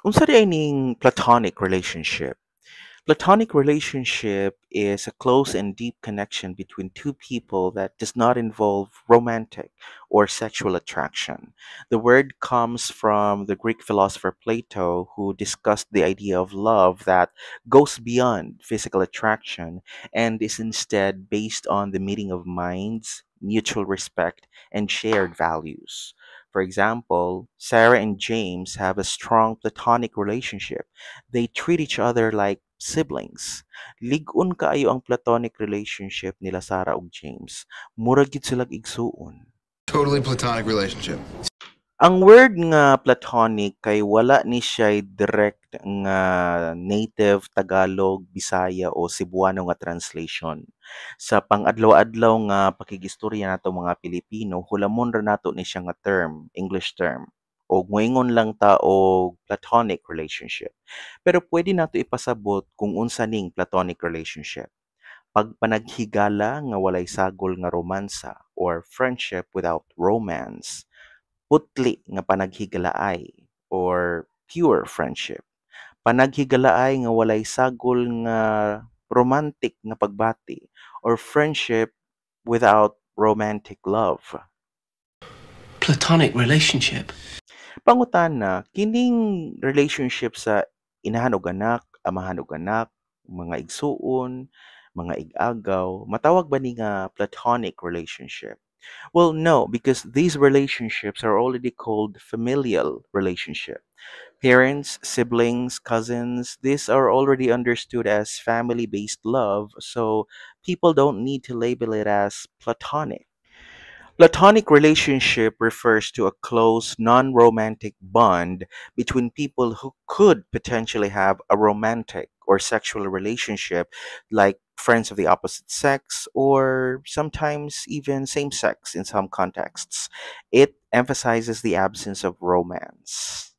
Unsa di ay ning platonic relationship? Platonic relationship is a close and deep connection between two people that does not involve romantic or sexual attraction. The word comes from the Greek philosopher Plato, who discussed the idea of love that goes beyond physical attraction and is instead based on the meeting of minds, mutual respect, and shared values. For example, Sarah and James have a strong platonic relationship. They treat each other like siblings. Lig-on kaayo ang platonic relationship nila Sarah ug James. Murag gid sila igsuon. Totally platonic relationship. Ang word nga platonic kay wala ni siya'y direct nga native Tagalog, Bisaya o Cebuano nga translation. Sa pang-adlaw-adlaw nga pakigistorya nato mga Pilipino, hulamon ra nato ni siya nga term, English term. O moingon lang ta og platonic relationship. Pero pwede nato ipasabot kung unsa ning platonic relationship. Pagpanaghigala nga walay sagol nga romansa or friendship without romance, putli nga panaghigalaay or pure friendship. Panaghigalaay nga walay sagol nga romantic nga pagbati or friendship without romantic love. Platonic relationship. Pangutana, kining relationship sa inahan ug anak, amahan ug anak, mga igsuon, mga ig-agaw, matawag ba ni nga platonic relationship? Well, no, because these relationships are already called familial relationship. Parents, siblings, cousins, these are already understood as family-based love, so people don't need to label it as platonic. Platonic relationship refers to a close, non-romantic bond between people who could potentially have a romantic or sexual relationship, like friends of the opposite sex or sometimes even same sex in some contexts. It emphasizes the absence of romance.